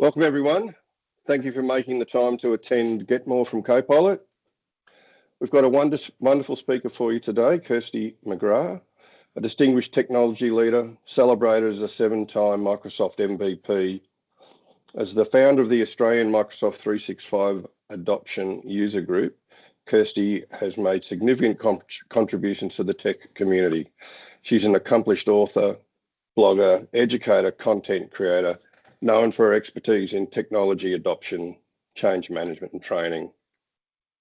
Welcome everyone. Thank you for making the time to attend Get More from Copilot. We've got a wonderful speaker for you today, Kirsty McGrath, a distinguished technology leader, celebrated as a 7-time Microsoft MVP. As the founder of the Australian Microsoft 365 Adoption User Group, Kirsty has made significant contributions to the tech community. She's an accomplished author, blogger, educator, content creator, known for her expertise in technology adoption, change management and training.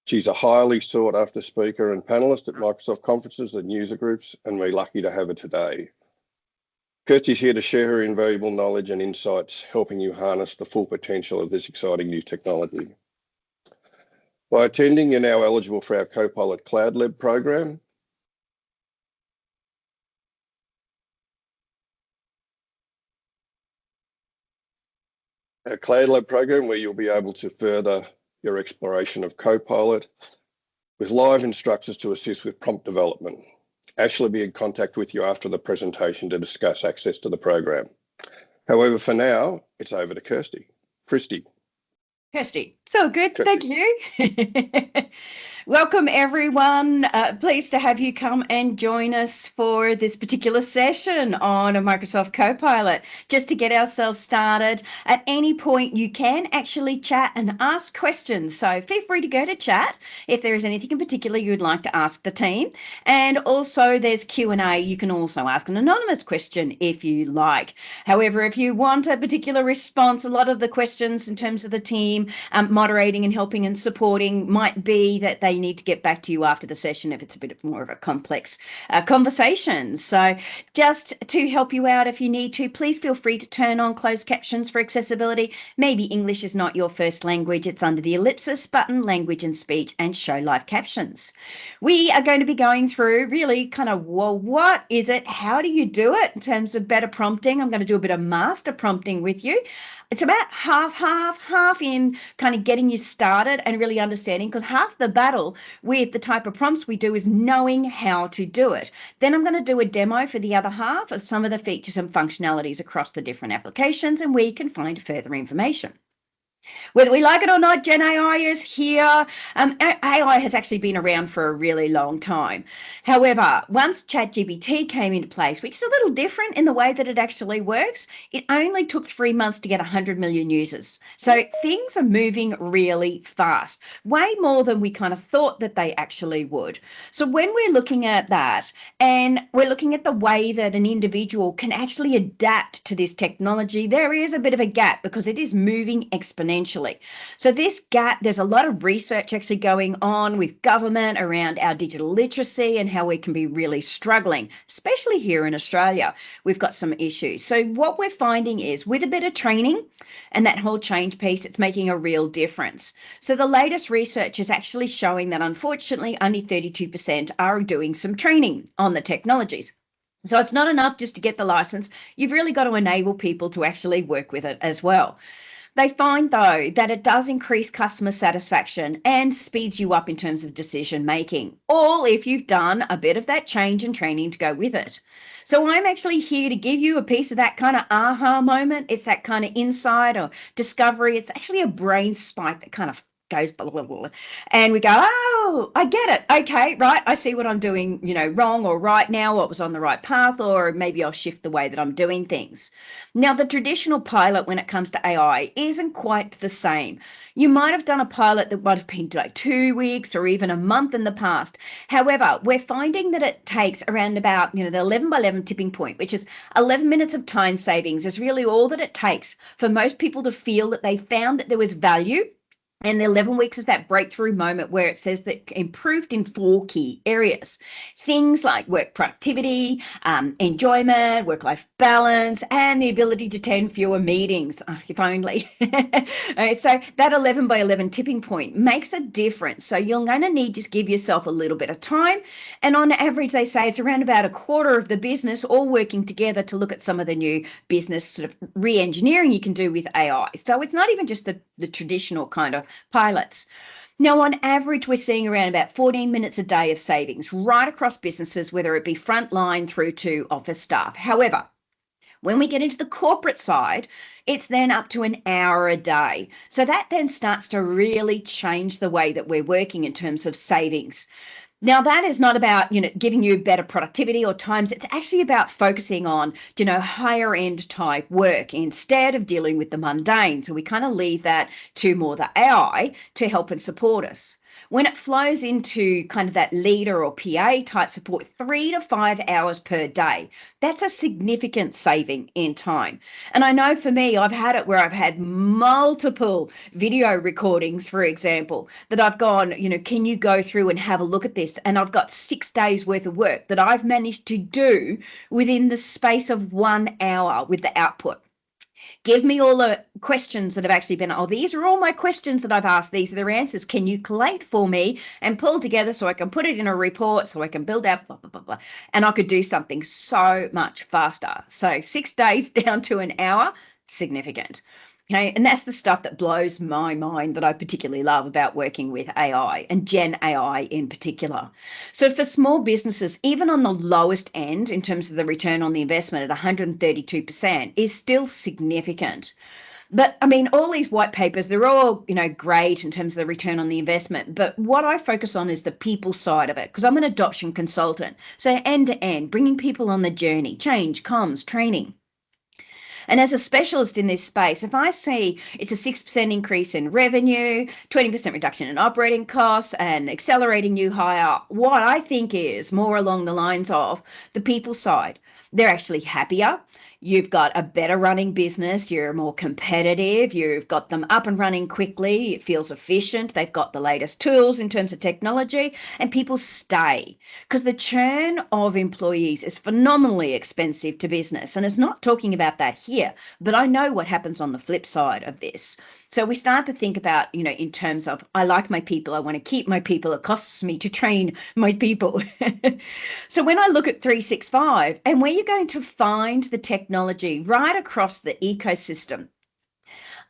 She's a highly sought after speaker and panelist at Microsoft conferences and user groups, and we're lucky to have her today. Kirsty's here to share her invaluable knowledge and insights, helping you harness the full potential of this exciting new technology. By attending, you're now eligible for our Copilot Cloud Lab program. Our Cloud Lab program, where you'll be able to further your exploration of Copilot with live instructors to assist with prompt development. Ashley will be in contact with you after the presentation to discuss access to the program. However, for now, it's over to Kirsty. Kirsty. So good, Thank you. Welcome everyone. Pleased to have you come and join us for this particular session on a Microsoft Copilot. Just to get ourselves started, at any point you can actually chat and ask questions. So feel free to go to chat if there is anything in particular you would like to ask the team. And also there's Q&A. You can also ask an anonymous question if you like. However, if you want a particular response, a lot of the questions in terms of the team moderating and helping and supporting might be that they need to get back to you after the session if it's a bit more of a complex conversation. So just to help you out, if you need to, please feel free to turn on closed captions for accessibility. Maybe English is not your first language. It's under the ellipsis button, language and speech, and show live captions. We are going to be going through really kind of, well, what is it? How do you do it in terms of better prompting? I'm going to do a bit of master prompting with you. It's about half in kind of getting you started and really understanding, because half the battle with the type of prompts we do is knowing how to do it. Then I'm going to do a demo for the other half of some of the features and functionalities across the different applications and where you can find further information. Whether we like it or not, Gen AI is here. AI has actually been around for a really long time. However, once ChatGPT came into place, which is a little different in the way that it actually works, it only took 3 months to get 100 million users. So things are moving really fast, way more than we kind of thought that they actually would. So when we're looking at that, and we're looking at the way that an individual can actually adapt to this technology, there is a bit of a gap because it is moving exponentially. So this gap, there's a lot of research actually going on with government around our digital literacy and how we can be really struggling, especially here in Australia. We've got some issues. So what we're finding is with a bit of training and that whole change piece, it's making a real difference. So the latest research is actually showing that unfortunately only 32% are doing some training on the technologies. So it's not enough just to get the license. You've really got to enable people to actually work with it as well. They find, though, that it does increase customer satisfaction and speeds you up in terms of decision making, all if you've done a bit of that change and training to go with it. So I'm actually here to give you a piece of that kind of aha moment. It's that kind of insight or discovery. It's actually a brain spike that kind of goes blah, blah, blah, and we go, oh, I get it. Okay, right. I see what I'm doing, wrong or right now, what was on the right path, or maybe I'll shift the way that I'm doing things. Now, the traditional pilot when it comes to AI isn't quite the same. You might have done a pilot that might have been like 2 weeks or even a month in the past. However, we're finding that it takes around about, the 11 by 11 tipping point, which is 11 minutes of time savings, is really all that it takes for most people to feel that they found that there was value. And the 11 weeks is that breakthrough moment where it says that improved in 4 key areas. Things like work productivity, enjoyment, work-life balance, and the ability to attend fewer meetings, if only. Right, so that 11 by 11 tipping point makes a difference. So you're going to need to give yourself a little bit of time. And on average, they say it's around about a quarter of the business all working together to look at some of the new business sort of re-engineering you can do with AI. So it's not even just the traditional kind of pilots. Now, on average, we're seeing around about 14 minutes a day of savings right across businesses, whether it be frontline through to office staff. However, When we get into the corporate side, it's then up to an hour a day. So that then starts to really change the way that we're working in terms of savings. Now, that is not about, giving you better productivity or times. It's actually about focusing on, higher end type work instead of dealing with the mundane. So we kind of leave that to more the AI to help and support us. When it flows into kind of that leader or PA type support, 3 to 5 hours per day, that's a significant saving in time. And I know for me, I've had it where I've had multiple video recordings, for example, that I've gone, can you go through and have a look at this? And I've got 6 days worth of work that I've managed to do within the space of 1 hour with the output. Give me all the questions that have actually been, these are all my questions that I've asked. These are their answers. Can you collate for me and pull together so I can put it in a report, so I can build out, blah, blah, blah, blah. And I could do something so much faster. So 6 days down to an hour, significant. Okay, and that's the stuff that blows my mind that I particularly love about working with AI and Gen AI in particular. So for small businesses, even on the lowest end in terms of the return on the investment at 132% is still significant. But I mean, all these white papers, they're all, great in terms of the return on the investment. But what I focus on is the people side of it, because I'm an adoption consultant. So end to end, bringing people on the journey, change, comms, training. And as a specialist in this space, if I see it's a 6% increase in revenue, 20% reduction in operating costs, and accelerating new hire, what I think is more along the lines of the people side. They're actually happier. You've got a better running business. You're more competitive. You've got them up and running quickly. It feels efficient. They've got the latest tools in terms of technology, and people stay because the churn of employees is phenomenally expensive to business. And it's not talking about that here, but I know what happens on the flip side of this. So we start to think about, in terms of, I like my people. I want to keep my people. It costs me to train my people. So when I look at 365 and where you're going to find the technology right across the ecosystem,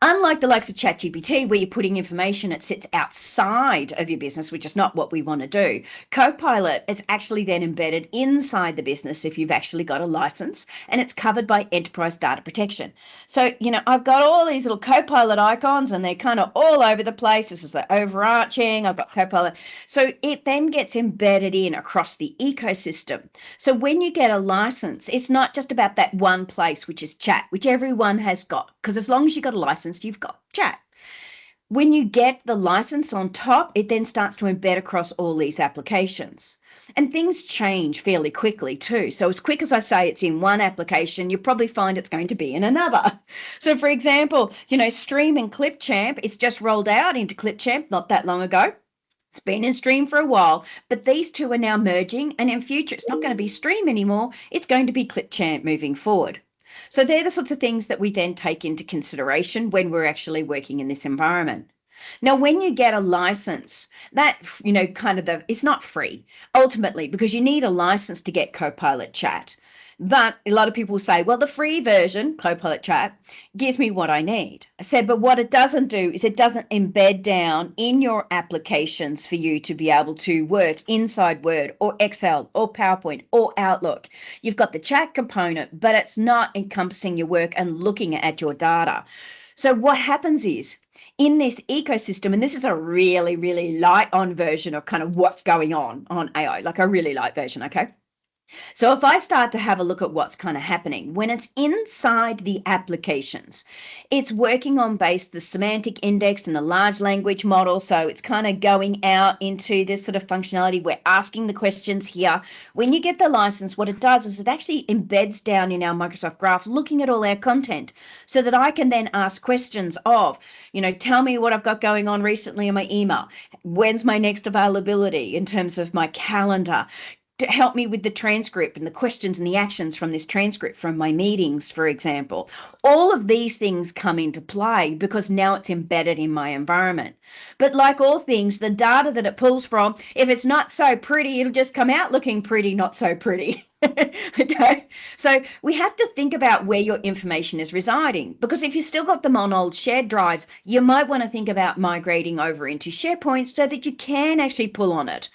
unlike the likes of ChatGPT, where you're putting information, it sits outside of your business, which is not what we want to do. Copilot is actually then embedded inside the business if you've actually got a license, and it's covered by enterprise data protection. So, I've got all these little Copilot icons, and they're kind of all over the place. This is the overarching. I've got Copilot. So it then gets embedded in across the ecosystem. So when you get a license, it's not just about that one place, which is chat, which everyone has got, because as long as you've got a license, you've got chat. When you get the license on top, it then starts to embed across all these applications. And things change fairly quickly too. So as quick as I say it's in one application, you probably find it's going to be in another. So for example, Stream and Clipchamp, it's just rolled out into Clipchamp not that long ago. It's been in Stream for a while, but these two are now merging, and in future it's not going to be Stream anymore. It's going to be Clipchamp moving forward. So they're the sorts of things that we then take into consideration when we're actually working in this environment. Now, when you get a license, that, it's not free ultimately, because you need a license to get Copilot Chat. But a lot of people say, well, the free version, Copilot Chat, gives me what I need. I said, but what it doesn't do is it doesn't embed down in your applications for you to be able to work inside Word or Excel or PowerPoint or Outlook. You've got the chat component, but it's not encompassing your work and looking at your data. So what happens is, in this ecosystem, and this is a really, really light on version of kind of what's going on AI, like a really light version, okay? So if I start to have a look at what's kind of happening, when it's inside the applications, it's working on the semantic index and the large language model. So it's kind of going out into this sort of functionality. We're asking the questions here. When you get the license, what it does is it actually embeds down in our Microsoft Graph, looking at all our content so that I can then ask questions of, tell me what I've got going on recently in my email. When's my next availability in terms of my calendar? To help me with the transcript and the questions and the actions from this transcript from my meetings, for example. All of these things come into play because now it's embedded in my environment. But like all things, the data that it pulls from, if it's not so pretty, it'll just come out looking pretty, not so pretty. Okay, so we have to think about where your information is residing, because if you still got them on old shared drives, you might want to think about migrating over into SharePoint so that you can actually pull on it.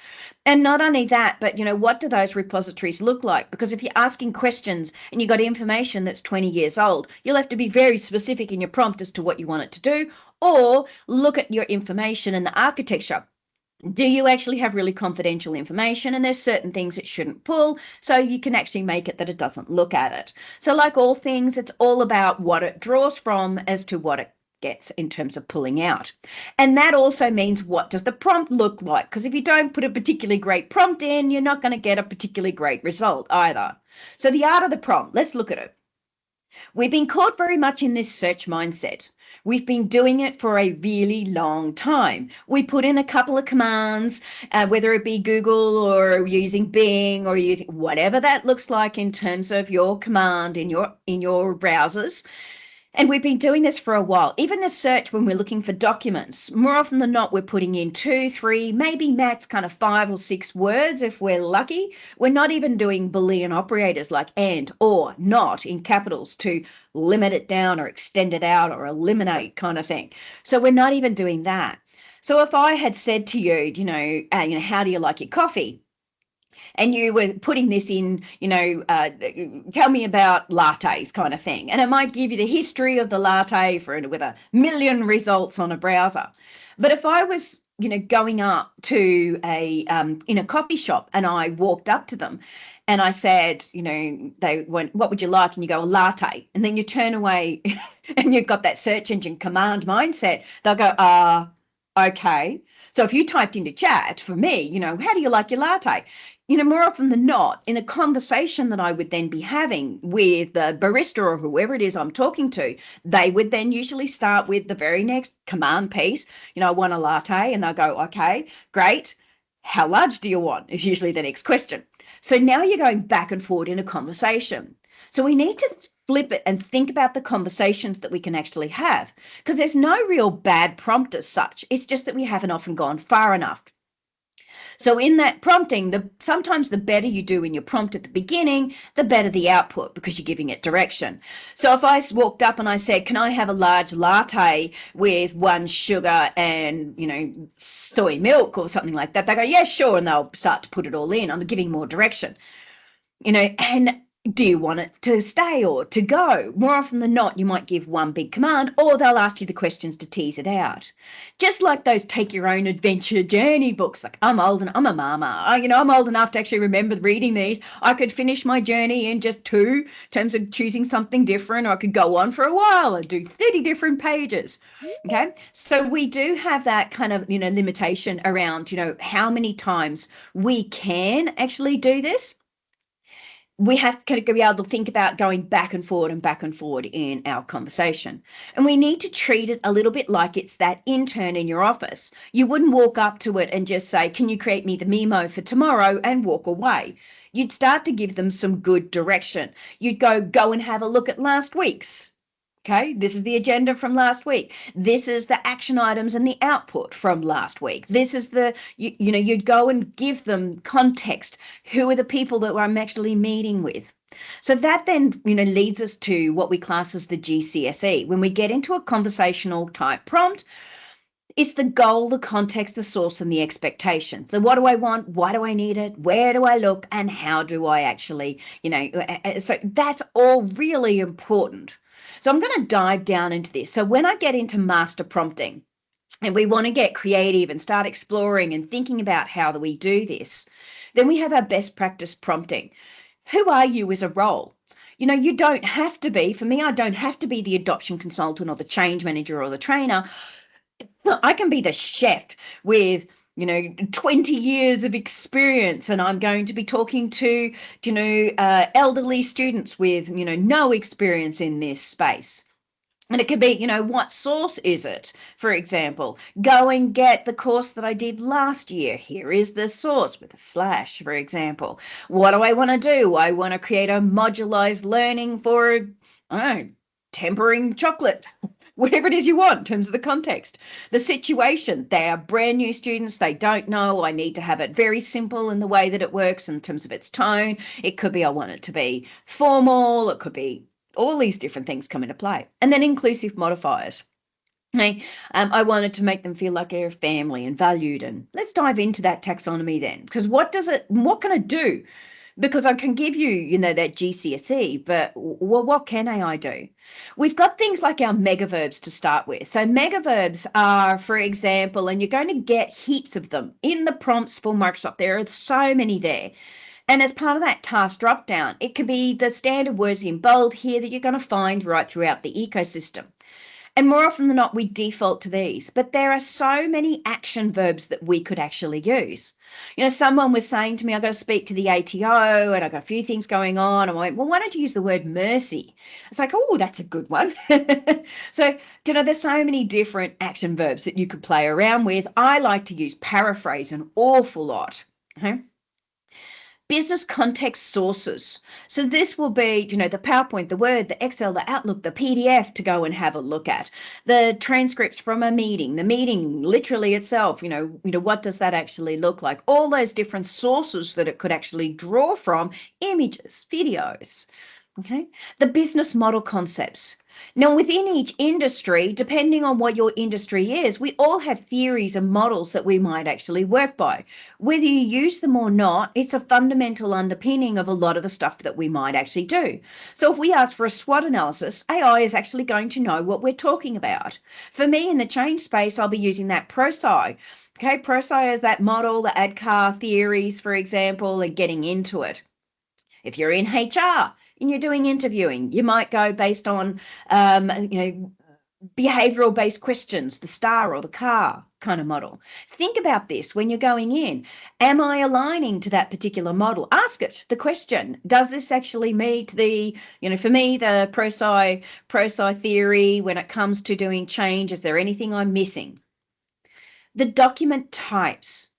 And not only that, but what do those repositories look like? Because if you're asking questions and you've got information that's 20 years old, you'll have to be very specific in your prompt as to what you want it to do, or look at your information and the architecture. Do you actually have really confidential information? And there's certain things it shouldn't pull, so you can actually make it that it doesn't look at it. So like all things, it's all about what it draws from as to what it gets in terms of pulling out. And that also means, what does the prompt look like? Because if you don't put a particularly great prompt in, you're not going to get a particularly great result either. So the art of the prompt, let's look at it. We've been caught very much in this search mindset. We've been doing it for a really long time. We put in a couple of commands, whether it be Google or using Bing or using whatever that looks like in terms of your command in your browsers. And we've been doing this for a while. Even a search when we're looking for documents, more often than not, we're putting in 2, 3, maybe max kind of 5 or 6 words if we're lucky. We're not even doing Boolean operators like and, or, not in capitals to limit it down or extend it out or eliminate kind of thing. So we're not even doing that. So if I had said to you, how do you like your coffee? And you were putting this in, tell me about lattes kind of thing. And it might give you the history of the latte with a million results on a browser. But if I was, going up to in a coffee shop and I walked up to them and I said, they went, what would you like? And you go, a latte. And then you turn away and you've got that search engine command mindset. They'll go, okay. So if you typed into chat for me, how do you like your latte? More often than not, in a conversation that I would then be having with the barista or whoever it is I'm talking to, they would then usually start with the very next command piece. I want a latte, and they'll go, okay, great. How large do you want? Is usually the next question. So now you're going back and forward in a conversation. So we need to flip it and think about the conversations that we can actually have, because there's no real bad prompt as such. It's just that we haven't often gone far enough. So in that prompting, sometimes the better you do in your prompt at the beginning, the better the output, because you're giving it direction. So if I walked up and I said, can I have a large latte with 1 sugar and, soy milk or something like that, they go, yeah, sure. And they'll start to put it all in. I'm giving more direction, and do you want it to stay or to go? More often than not, you might give one big command, or they'll ask you the questions to tease it out. Just like those take your own adventure journey books. Like, I'm old and I'm a mama. I'm old enough to actually remember reading these. I could finish my journey in just 2 in terms of choosing something different, or I could go on for a while and do 30 different pages. Okay. So we do have that kind of, limitation around, how many times we can actually do this. We have to be able to think about going back and forward in our conversation. And we need to treat it a little bit like it's that intern in your office. You wouldn't walk up to it and just say, can you create me the memo for tomorrow, and walk away. You'd start to give them some good direction. You'd go and have a look at last week's. Okay, this is the agenda from last week. This is the action items and the output from last week. This is you'd go and give them context. Who are the people that I'm actually meeting with? So that then, leads us to what we class as the GCSE. When we get into a conversational type prompt, it's the goal, the context, the source, and the expectation. So what do I want? Why do I need it? Where do I look? And how do I actually, so that's all really important. So I'm going to dive down into this. So when I get into master prompting and we want to get creative and start exploring and thinking about how do we do this, then we have our best practice prompting. Who are you as a role? You don't have to be, for me, I don't have to be the adoption consultant or the change manager or the trainer. I can be the chef with 20 years of experience, and I'm going to be talking to elderly students with no experience in this space. And it could be, what source is it? For example, go and get the course that I did last year. Here is the source with a slash, for example. What do I want to do? I want to create a modularized learning for, tempering chocolate. Whatever it is you want in terms of the context. The situation, they are brand new students, they don't know, I need to have it very simple in the way that it works in terms of its tone. It could be I want it to be formal, it could be all these different things come into play. And then inclusive modifiers. Okay. I wanted to make them feel like they're family and valued. And let's dive into that taxonomy then, because what can it do? Because I can give you, that GCSE, but what can AI do? We've got things like our megaverbs to start with. So megaverbs are, for example, and you're going to get heaps of them in the prompts for Microsoft. There are so many there. And as part of that task drop down, it could be the standard words in bold here that you're going to find right throughout the ecosystem. And more often than not, we default to these, but there are so many action verbs that we could actually use. Someone was saying to me, I got to speak to the ATO and I got a few things going on. I went, well, why don't you use the word mercy? It's like, oh, that's a good one. So, there's so many different action verbs that you could play around with. I like to use paraphrase an awful lot. Okay. Business context sources. So this will be, the PowerPoint, the Word, the Excel, the Outlook, the PDF to go and have a look at. The transcripts from a meeting, the meeting literally itself, what does that actually look like? All those different sources that it could actually draw from, images, videos. Okay. The business model concepts. Now, within each industry, depending on what your industry is, we all have theories and models that we might actually work by. Whether you use them or not, it's a fundamental underpinning of a lot of the stuff that we might actually do. So if we ask for a SWOT analysis, AI is actually going to know what we're talking about. For me, in the change space, I'll be using that ProSci. Okay, ProSci is that model, the ADCAR theories, for example, and getting into it. If you're in HR and you're doing interviewing, you might go based on, behavioral based questions, the STAR or the CAR kind of model. Think about this when you're going in. Am I aligning to that particular model? Ask it the question. Does this actually meet the, for me, the ProSci theory when it comes to doing change? Is there anything I'm missing? The document types.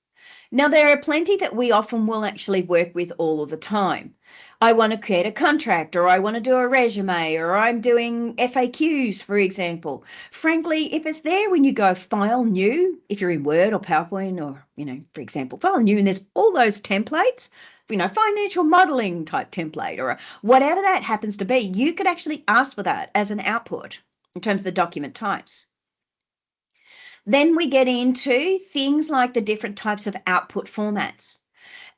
Now, there are plenty that we often will actually work with all of the time. I want to create a contract, or I want to do a resume, or I'm doing FAQs, for example. Frankly, if it's there when you go file new, if you're in Word or PowerPoint, or, for example, file new, and there's all those templates, financial modeling type template, or whatever that happens to be, you could actually ask for that as an output in terms of the document types. Then we get into things like the different types of output formats.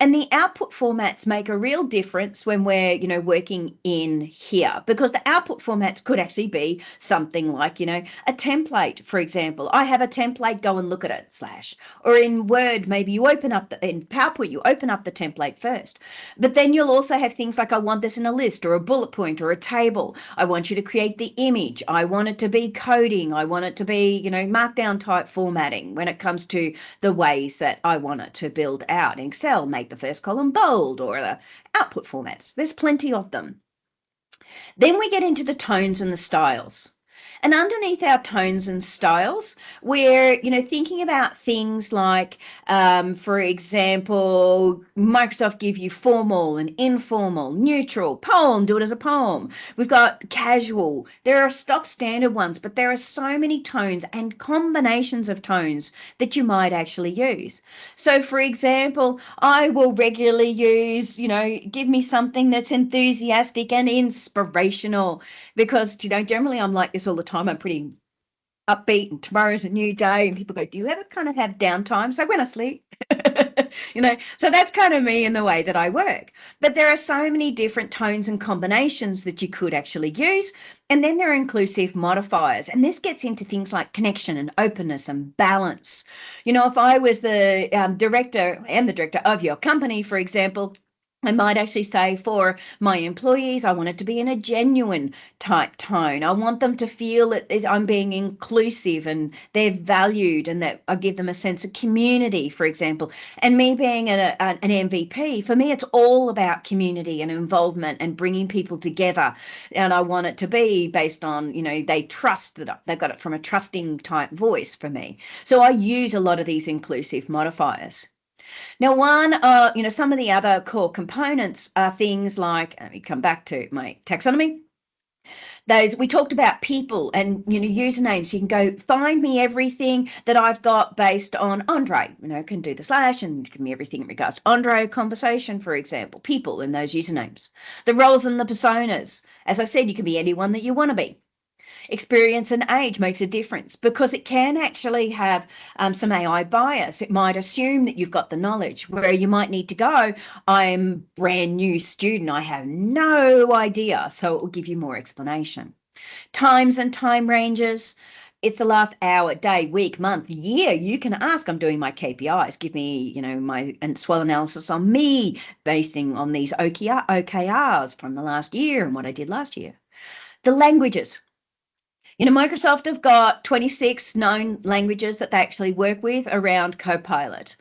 And the output formats make a real difference when we're, working in here, because the output formats could actually be something like, a template, for example. I have a template, go and look at it, or in Word, maybe you open up in PowerPoint, you open up the template first. But then you'll also have things like, I want this in a list or a bullet point or a table. I want you to create the image. I want it to be coding. I want it to be, markdown type formatting when it comes to the ways that I want it to build out in Excel, make the first column bold, or the output formats. There's plenty of them. Then we get into the tones and the styles. And underneath our tones and styles, we're, thinking about things like, for example, Microsoft give you formal and informal, neutral, poem, do it as a poem. We've got casual. There are stock standard ones, but there are so many tones and combinations of tones that you might actually use. So, for example, I will regularly use, give me something that's enthusiastic and inspirational, because, generally I'm like this all the time. I'm pretty upbeat and tomorrow's a new day, and people go, do you ever kind of have downtime? So when I sleep, so that's kind of me in the way that I work. But there are so many different tones and combinations that you could actually use. And then there are inclusive modifiers. And this gets into things like connection and openness and balance. If I was the director and the director of your company, for example, I might actually say for my employees, I want it to be in a genuine type tone. I want them to feel that I'm being inclusive and they're valued, and that I give them a sense of community, for example. And me being an MVP, for me, it's all about community and involvement and bringing people together. And I want it to be based on, they trust that they've got it from a trusting type voice for me. So I use a lot of these inclusive modifiers. Now, some of the other core components are things like, let me come back to my taxonomy. Those we talked about people and, usernames. You can go find me everything that I've got based on Andre, can do the slash and give me everything in regards to Andre conversation, for example, people in those usernames. The roles and the personas. As I said, you can be anyone that you want to be. Experience and age makes a difference because it can actually have some AI bias. It might assume that you've got the knowledge where you might need to go, I'm brand new student, I have no idea. So it will give you more explanation. Times and time ranges. It's the last hour, day, week, month, year. You can ask, I'm doing my KPIs. Give me, my SWOT analysis on me, basing on these OKRs from the last year and what I did last year. The languages. Microsoft have got 26 known languages that they actually work with around Copilot.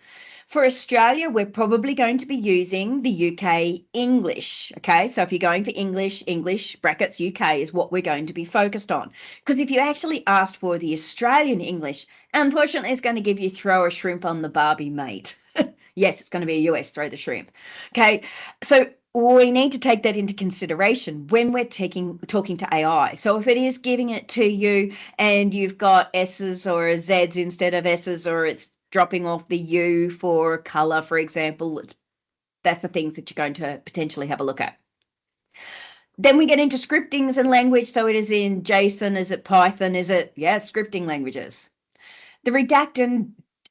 For Australia, we're probably going to be using the UK English. Okay, so if you're going for English brackets UK is what we're going to be focused on. Because if you actually asked for the Australian English, unfortunately, it's going to give you throw a shrimp on the Barbie, mate. Yes, it's going to be a US throw the shrimp. Okay, so we need to take that into consideration when we're talking to AI. So if it is giving it to you and you've got S's or Z's instead of S's, or it's dropping off the U for color, for example, that's the things that you're going to potentially have a look at. Then we get into scriptings and language. So it is in JSON, is it Python, is it, scripting languages. The redact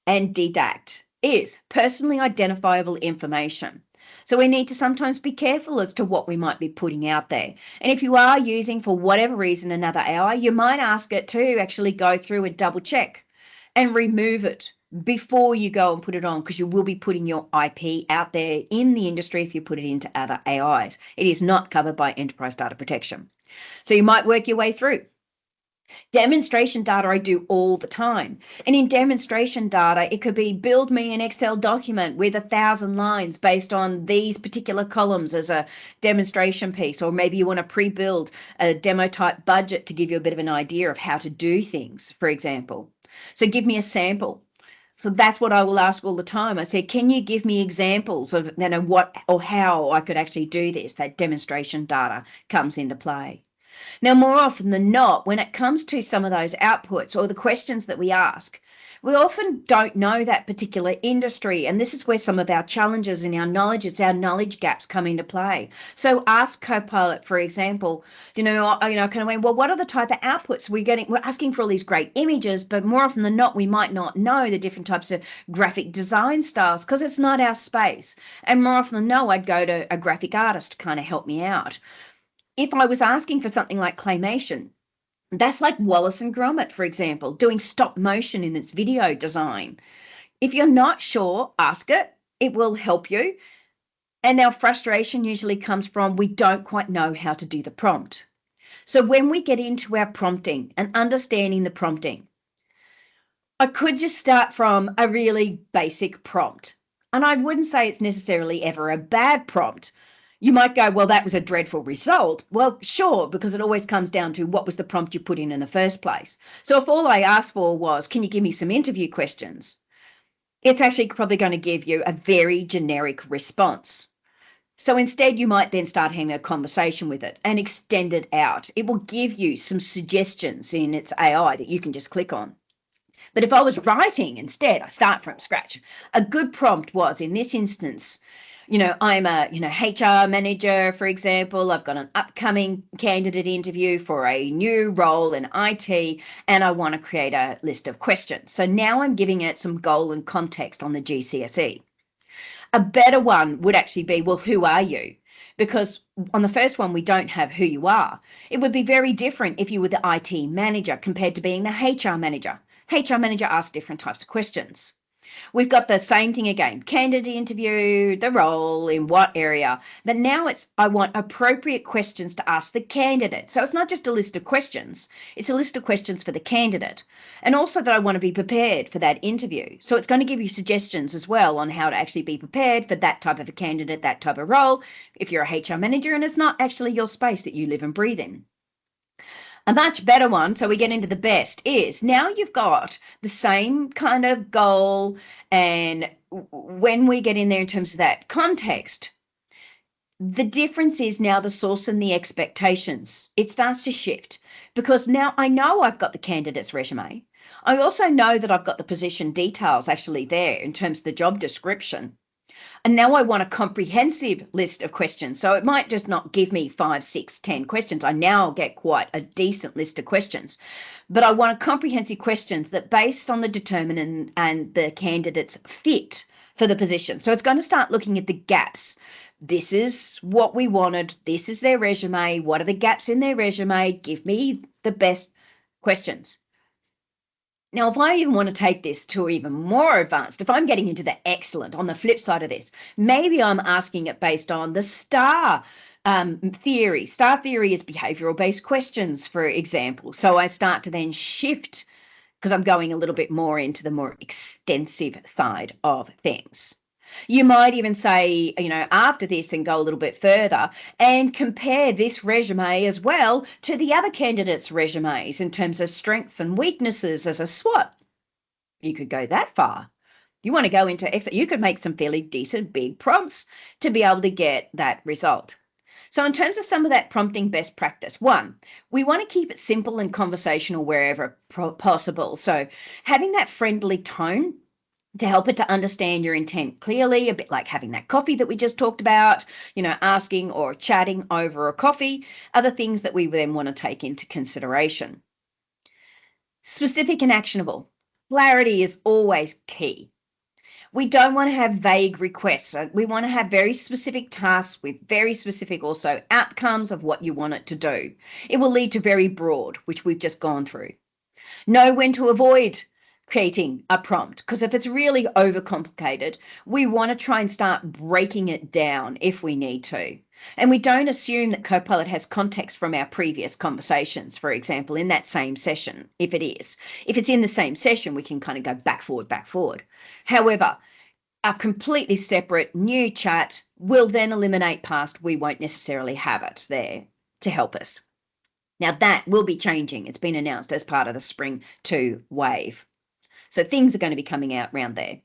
and dedact is personally identifiable information. So we need to sometimes be careful as to what we might be putting out there. And if you are using, for whatever reason, another AI, you might ask it to actually go through and double check and remove it before you go and put it on, because you will be putting your IP out there in the industry if you put it into other AIs. It is not covered by enterprise data protection. So you might work your way through. Demonstration data I do all the time. And in demonstration data, it could be build me an Excel document with 1,000 lines based on these particular columns as a demonstration piece. Or maybe you want to pre-build a demo type budget to give you a bit of an idea of how to do things, for example. So give me a sample. So that's what I will ask all the time. I say, can you give me examples of what or how I could actually do this? That demonstration data comes into play. Now, more often than not, when it comes to some of those outputs or the questions that we ask, we often don't know that particular industry. And this is where some of our challenges in our knowledge gaps come into play. So ask Copilot, for example, kind of well, what are the type of outputs we're asking for all these great images, but more often than not, we might not know the different types of graphic design styles because it's not our space. And more often than not, I'd go to a graphic artist to kind of help me out. If I was asking for something like claymation, that's like Wallace and Gromit, for example, doing stop motion in its video design. If you're not sure, ask it. It will help you. And our frustration usually comes from we don't quite know how to do the prompt. So when we get into our prompting and understanding the prompting, I could just start from a really basic prompt. And I wouldn't say it's necessarily ever a bad prompt. You might go, well, that was a dreadful result. Well, sure, because it always comes down to what was the prompt you put in the first place. So if all I asked for was, can you give me some interview questions? It's actually probably going to give you a very generic response. So instead, you might then start having a conversation with it and extend it out. It will give you some suggestions in its AI that you can just click on. But if I was writing instead, I start from scratch. A good prompt was, in this instance, I'm a, HR manager, for example. I've got an upcoming candidate interview for a new role in IT, and I want to create a list of questions. So now I'm giving it some goal and context on the GCSE. A better one would actually be, well, who are you? Because on the first one, we don't have who you are. It would be very different if you were the IT manager compared to being the HR manager. HR manager asks different types of questions. We've got the same thing again, candidate interview, the role, in what area. But now I want appropriate questions to ask the candidate. So it's not just a list of questions, it's a list of questions for the candidate. And also that I want to be prepared for that interview. So it's going to give you suggestions as well on how to actually be prepared for that type of a candidate, that type of role, if you're a HR manager and it's not actually your space that you live and breathe in. A much better one, so we get into the best, is now you've got the same kind of goal, and when we get in there in terms of that context, the difference is now the source and the expectations. It starts to shift because now I know I've got the candidate's resume. I also know that I've got the position details actually there in terms of the job description. And now I want a comprehensive list of questions. So it might just not give me 5, 6, 10 questions. I now get quite a decent list of questions. But I want comprehensive questions that based on the determinant and the candidate's fit for the position. So it's going to start looking at the gaps. This is what we wanted. This is their resume. What are the gaps in their resume? Give me the best questions. Now, if I even want to take this to even more advanced, if I'm getting into the excellent on the flip side of this, maybe I'm asking it based on the STAR theory. STAR theory is behavioral-based questions, for example. So I start to then shift because I'm going a little bit more into the more extensive side of things. You might even say, after this and go a little bit further and compare this resume as well to the other candidates' resumes in terms of strengths and weaknesses as a SWOT. You could go that far. You want to go into you could make some fairly decent big prompts to be able to get that result. So in terms of some of that prompting best practice, one, we want to keep it simple and conversational wherever possible. So having that friendly tone to help it to understand your intent clearly, a bit like having that coffee that we just talked about, asking or chatting over a coffee, are the things that we then want to take into consideration. Specific and actionable. Clarity is always key. We don't want to have vague requests. We want to have very specific tasks with very specific also outcomes of what you want it to do. It will lead to very broad, which we've just gone through. Know when to avoid creating a prompt, because if it's really overcomplicated, we want to try and start breaking it down if we need to. And we don't assume that Copilot has context from our previous conversations, for example, in that same session, if it is. If it's in the same session, we can kind of go back, forward, back, forward. However, a completely separate new chat will then eliminate past. We won't necessarily have it there to help us. Now that will be changing. It's been announced as part of the Spring 2 wave. So things are going to be coming out around there.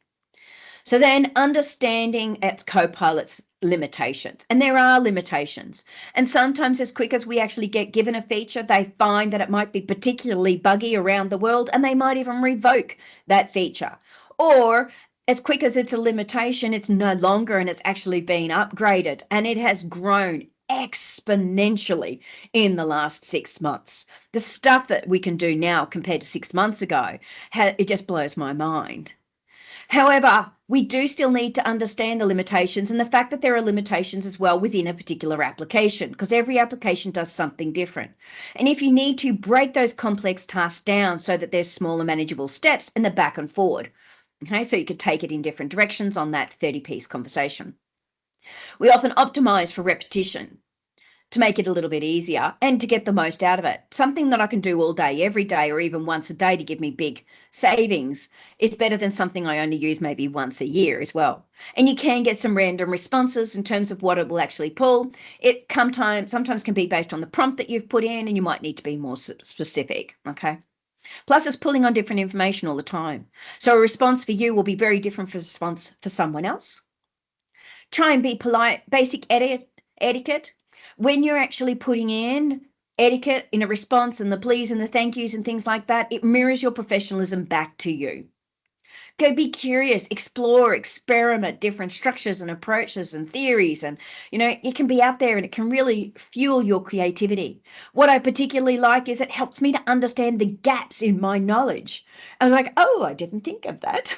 So then understanding its Copilot's limitations. And there are limitations. And sometimes as quick as we actually get given a feature, they find that it might be particularly buggy around the world and they might even revoke that feature. Or as quick as it's a limitation, it's no longer and it's actually been upgraded and it has grown exponentially in the last 6 months. The stuff that we can do now compared to 6 months ago, it just blows my mind. However, we do still need to understand the limitations and the fact that there are limitations as well within a particular application, because every application does something different. And if you need to break those complex tasks down so that there's smaller manageable steps in the back and forward, okay, so you could take it in different directions on that 30-piece conversation. We often optimize for repetition to make it a little bit easier and to get the most out of it. Something that I can do all day, every day, or even once a day to give me big savings is better than something I only use maybe once a year as well. And you can get some random responses in terms of what it will actually pull. It sometimes can be based on the prompt that you've put in, and you might need to be more specific, okay? Plus, it's pulling on different information all the time. So a response for you will be very different from a response for someone else. Try and be polite, basic etiquette. When you're actually putting in etiquette in a response and the please and the thank yous and things like that, it mirrors your professionalism back to you. Go be curious, explore, experiment different structures and approaches and theories. And, it can be out there and it can really fuel your creativity. What I particularly like is it helps me to understand the gaps in my knowledge. I was like, oh, I didn't think of that.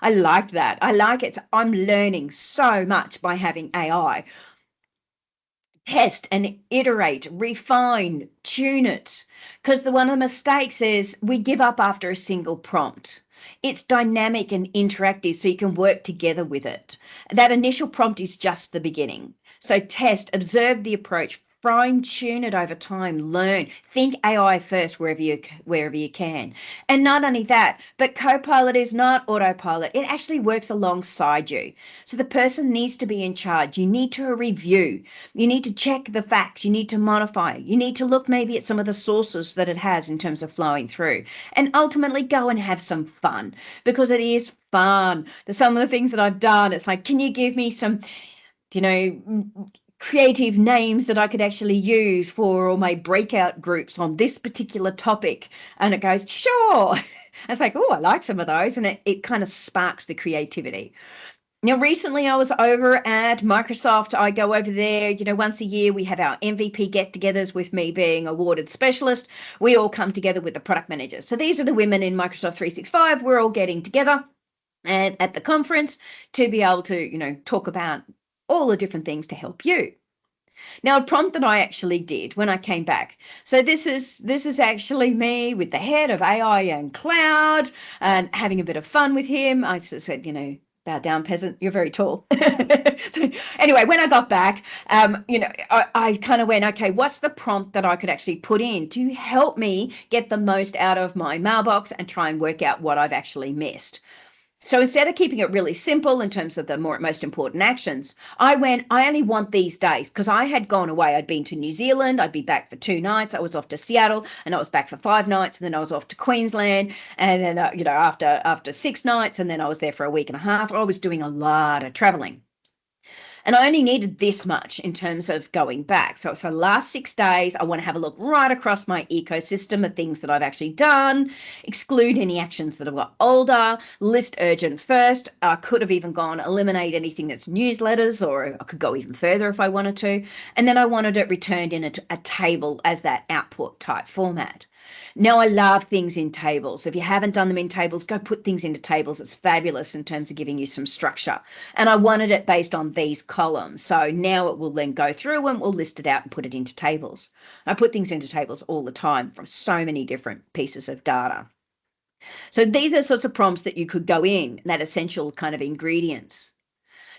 I like that. I like it. So I'm learning so much by having AI. Test and iterate, refine, tune it. Because one of the mistakes is we give up after a single prompt. It's dynamic and interactive, so you can work together with it. That initial prompt is just the beginning. So test, observe the approach, fine tune it over time, learn, think AI first wherever you can. And not only that, but Copilot is not autopilot. It actually works alongside you. So the person needs to be in charge. You need to review. You need to check the facts. You need to modify. You need to look maybe at some of the sources that it has in terms of flowing through. And ultimately go and have some fun, because it is fun. Some of the things that I've done, it's like, can you give me some, creative names that I could actually use for all my breakout groups on this particular topic? And it goes, sure. It's like, oh, I like some of those. And it kind of sparks the creativity. Now, recently I was over at Microsoft. I go over there, once a year. We have our MVP get-togethers with me being awarded specialist. We all come together with the product managers. So these are the women in Microsoft 365. We're all getting together and at the conference to be able to, talk about all the different things to help you. Now, a prompt that I actually did when I came back. So this is actually me with the head of AI and cloud and having a bit of fun with him. I said, bow down, peasant, you're very tall. So anyway, when I got back, I kind of went, okay, what's the prompt that I could actually put in to help me get the most out of my mailbox and try and work out what I've actually missed? So instead of keeping it really simple in terms of the most important actions, I only want these days, because I had gone away. I'd been to New Zealand. I'd be back for 2 nights. I was off to Seattle, and I was back for 5 nights, and then I was off to Queensland, and then after 6 nights, and then I was there for a week and a half. I was doing a lot of traveling. And I only needed this much in terms of going back. So it's the last 6 days. I want to have a look right across my ecosystem of things that I've actually done, exclude any actions that have got older, list urgent first. I could have even gone eliminate anything that's newsletters, or I could go even further if I wanted to. And then I wanted it returned in a table as that output type format. Now, I love things in tables. If you haven't done them in tables, go put things into tables. It's fabulous in terms of giving you some structure. And I wanted it based on these columns. So now it will then go through and we'll list it out and put it into tables. I put things into tables all the time from so many different pieces of data. So these are sorts of prompts that you could go in, that essential kind of ingredients.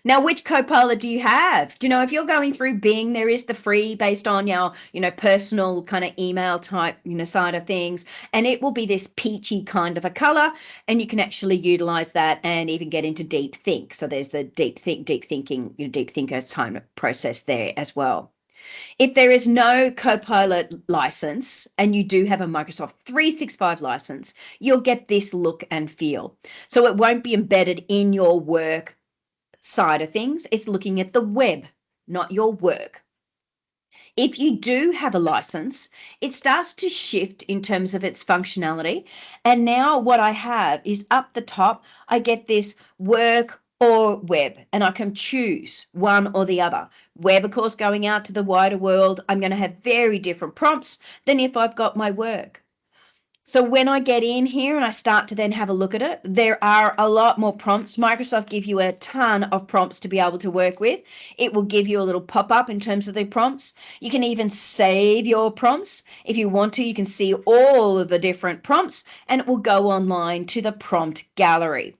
Now, which Copilot do you have? If you're going through Bing, there is the free based on your, personal kind of email type, side of things. And it will be this peachy kind of a color. And you can actually utilize that and even get into deep think. So there's the deep thinking, deep thinker time process there as well. If there is no Copilot license and you do have a Microsoft 365 license, you'll get this look and feel. So it won't be embedded in your work side of things. It's looking at the web, not your work. If you do have a license, it starts to shift in terms of its functionality. And now what I have is up the top, I get this work or web, and I can choose one or the other. Web, of course, going out to the wider world, I'm going to have very different prompts than if I've got my work. So when I get in here and I start to then have a look at it, there are a lot more prompts. Microsoft give you a ton of prompts to be able to work with. It will give you a little pop-up in terms of the prompts. You can even save your prompts. If you want to, you can see all of the different prompts, and it will go online to the prompt gallery.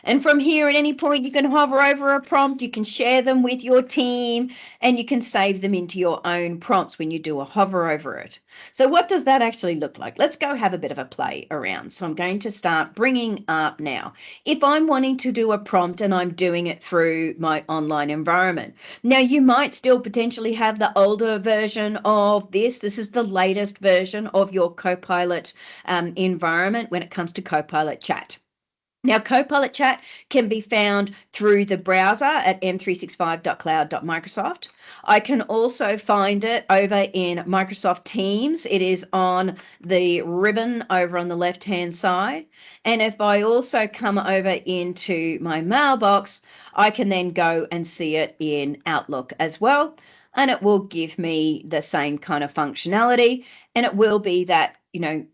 And from here, at any point, you can hover over a prompt, you can share them with your team, and you can save them into your own prompts when you do a hover over it. So what does that actually look like? Let's go have a bit of a play around. So I'm going to start bringing up now. If I'm wanting to do a prompt and I'm doing it through my online environment. Now, you might still potentially have the older version of this. This is the latest version of your Copilot environment when it comes to Copilot Chat. Now, Copilot Chat can be found through the browser at m365.cloud.microsoft. I can also find it over in Microsoft Teams. It is on the ribbon over on the left-hand side. And if I also come over into my mailbox, I can then go and see it in Outlook as well. And it will give me the same kind of functionality. And it will be that,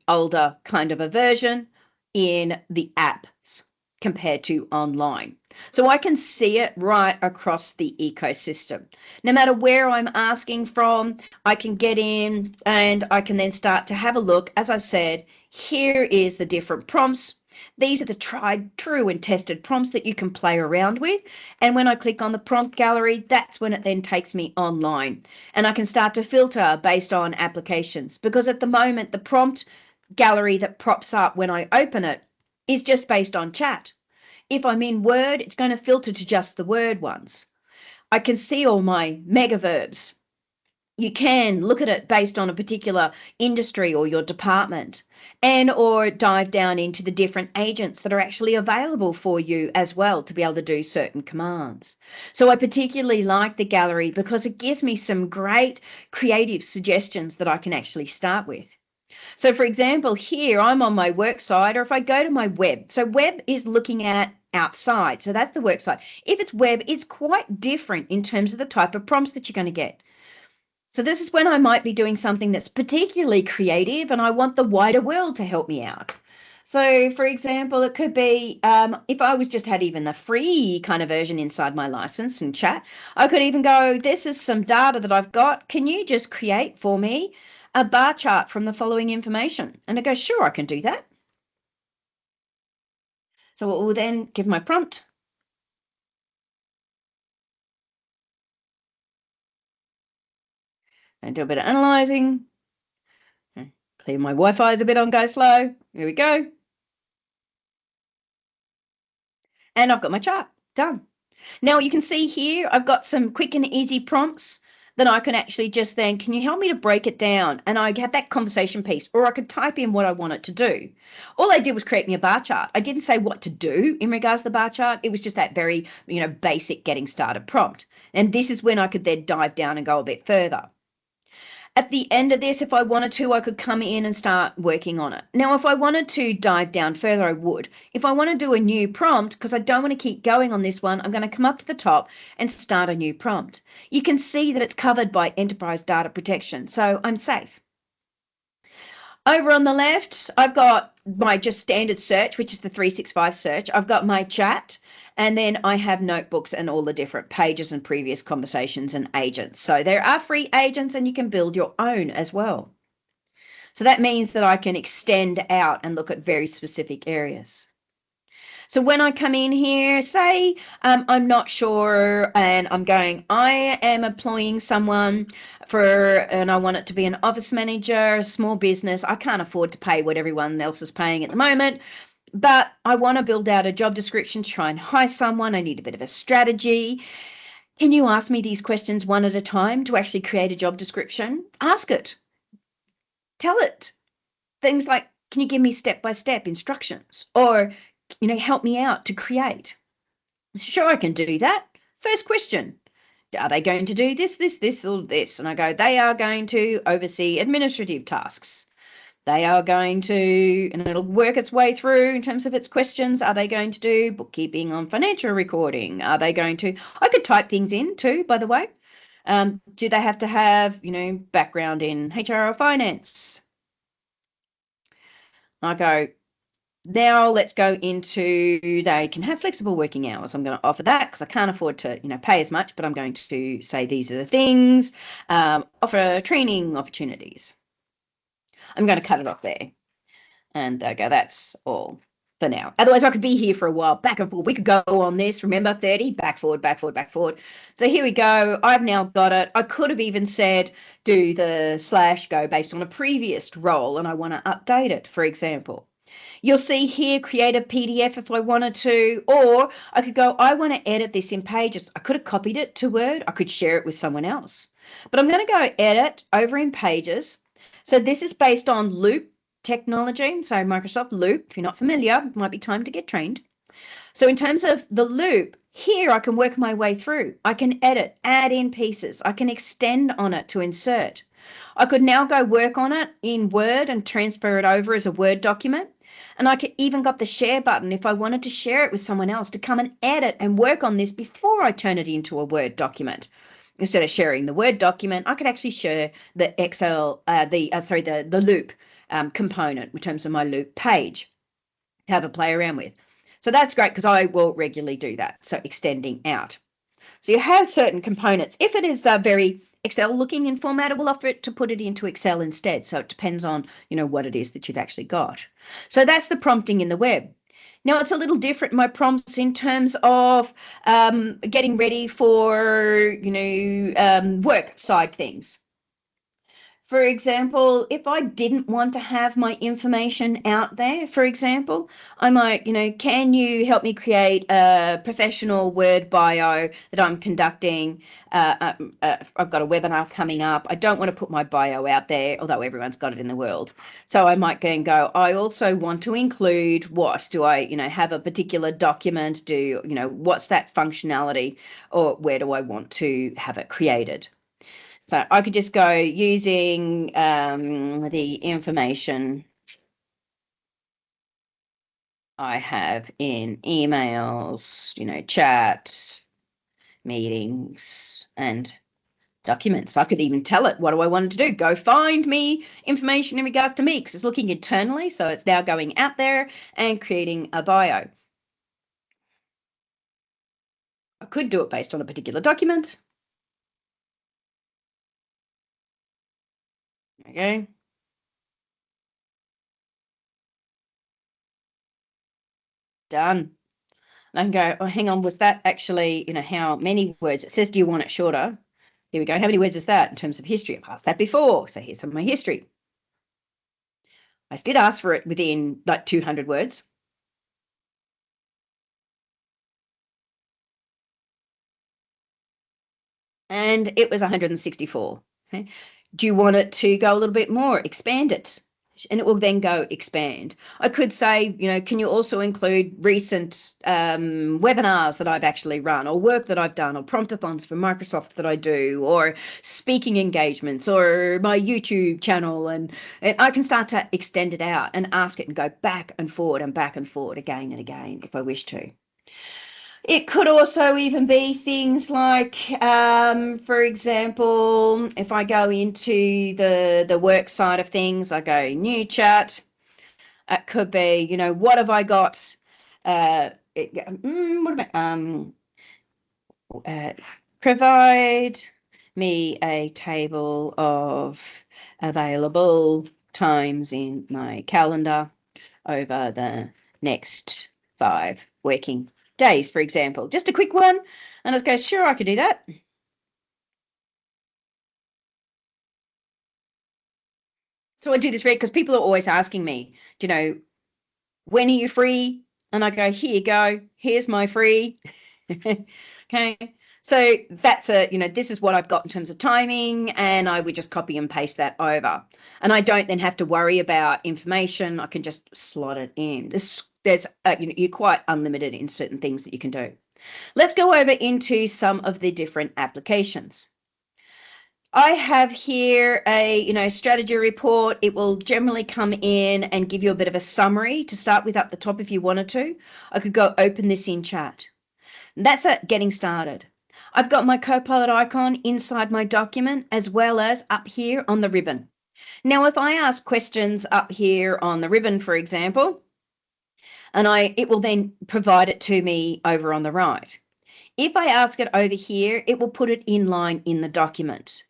older kind of a version in the apps compared to online. So I can see it right across the ecosystem. No matter where I'm asking from, I can get in and I can then start to have a look. As I've said, here is the different prompts. These are the tried, true and tested prompts that you can play around with. And when I click on the prompt gallery, that's when it then takes me online. And I can start to filter based on applications, because at the moment, the prompt gallery that pops up when I open it is just based on chat. If I'm in Word, it's going to filter to just the Word ones. I can see all my mega verbs. You can look at it based on a particular industry or your department, and or dive down into the different agents that are actually available for you as well to be able to do certain commands. So I particularly like the gallery because it gives me some great creative suggestions that I can actually start with. So for example, here I'm on my work side, or if I go to my web. So web is looking at outside. So that's the work side. If it's web, it's quite different in terms of the type of prompts that you're going to get. So this is when I might be doing something that's particularly creative and I want the wider world to help me out. So, for example, it could be if I was just had even the free kind of version inside my license and chat, I could even go, this is some data that I've got. Can you just create for me a bar chart from the following information? And I go, sure, I can do that. So it will then give my prompt. And do a bit of analyzing. Clear my Wi-Fi is a bit on go slow. Here we go. And I've got my chart done. Now you can see here, I've got some quick and easy prompts that I can actually just then, can you help me to break it down? And I have that conversation piece, or I could type in what I want it to do. All I did was create me a bar chart. I didn't say what to do in regards to the bar chart. It was just that very, basic getting started prompt. And this is when I could then dive down and go a bit further. At the end of this, if I wanted to, I could come in and start working on it. Now, if I wanted to dive down further, I would. If I want to do a new prompt, because I don't want to keep going on this one, I'm going to come up to the top and start a new prompt. You can see that it's covered by enterprise data protection, so I'm safe. Over on the left, I've got my just standard search, which is the 365 search. I've got my chat, and then I have notebooks and all the different pages and previous conversations and agents. So there are free agents, and you can build your own as well. So that means that I can extend out and look at very specific areas. So when I come in here, say I'm not sure and I am employing someone and I want it to be an office manager, a small business. I can't afford to pay what everyone else is paying at the moment, but I want to build out a job description to try and hire someone. I need a bit of a strategy. Can you ask me these questions one at a time to actually create a job description? Ask it. Tell it. Things like, can you give me step-by-step instructions? Or help me out to create. Sure, I can do that. First question, are they going to do this, or this? And I go, they are going to oversee administrative tasks. They are going to, and it'll work its way through in terms of its questions. Are they going to do bookkeeping on financial recording? Are they going to, I could type things in too, by the way. Do they have to have, background in HR or finance? I go, now let's go into, they can have flexible working hours. I'm going to offer that because I can't afford to, pay as much, but I'm going to say these are the things, offer training opportunities. I'm going to cut it off there and go, that's all for now. Otherwise I could be here for a while, back and forth. We could go on this, remember, 30, back forward, back forward, back forward. So here we go. I've now got it. I could have even said, do the / go based on a previous role and I want to update it, for example. You'll see here, create a PDF if I wanted to, or I could go, I want to edit this in Pages. I could have copied it to Word. I could share it with someone else. But I'm going to go edit over in Pages. So this is based on Loop technology. So Microsoft Loop, if you're not familiar, it might be time to get trained. So in terms of the Loop, here I can work my way through. I can edit, add in pieces. I can extend on it to insert. I could now go work on it in Word and transfer it over as a Word document. And I could even got the share button if I wanted to share it with someone else to come and edit and work on this before I turn it into a Word document. Instead of sharing the Word document, I could actually share the Excel, the Loop component in terms of my Loop page to have a play around with. So that's great because I will regularly do that. So extending out. So you have certain components. If it is very Excel looking in format, it will offer it to put it into Excel instead. So it depends on, what it is that you've actually got. So that's the prompting in the web. Now it's a little different, my prompts, in terms of getting ready for, work side things. For example, if I didn't want to have my information out there, for example, I might, can you help me create a professional Word bio that I'm conducting? I've got a webinar coming up. I don't want to put my bio out there, although everyone's got it in the world. So I might go, I also want to include what? Do I, have a particular document? What's that functionality? Or where do I want to have it created? So I could just go using the information I have in emails, chat, meetings, and documents. I could even tell it, what do I want it to do? Go find me information in regards to me, because it's looking internally. So it's now going out there and creating a bio. I could do it based on a particular document. Okay. Done. And I can go, oh, hang on, was that actually, how many words? It says, do you want it shorter? Here we go. How many words is that in terms of history? I've asked that before. So here's some of my history. I did ask for it within like 200 words. And it was 164. Okay. Do you want it to go a little bit more? Expand it. And it will then go expand. I could say, can you also include recent webinars that I've actually run, or work that I've done, or promptathons for Microsoft that I do, or speaking engagements, or my YouTube channel. And I can start to extend it out and ask it and go back and forward again and again if I wish to. It could also even be things like, for example, if I go into the work side of things, I go new chat. It could be, what have I got? Provide me a table of available times in my calendar over the next 5 working days, for example. Just a quick one. And I go, sure, I could do that. So I do this because people are always asking me, when are you free? And I go, here you go. Here's my free. Okay. So that's this is what I've got in terms of timing, and I would just copy and paste that over. And I don't then have to worry about information. I can just slot it in. There's you're quite unlimited in certain things that you can do. Let's go over into some of the different applications. I have here a strategy report. It will generally come in and give you a bit of a summary to start with at the top if you wanted to. I could go open this in chat. That's it, getting started. I've got my Copilot icon inside my document as well as up here on the ribbon. Now, if I ask questions up here on the ribbon, for example, and it will then provide it to me over on the right. If I ask it over here, it will put it in line in the document.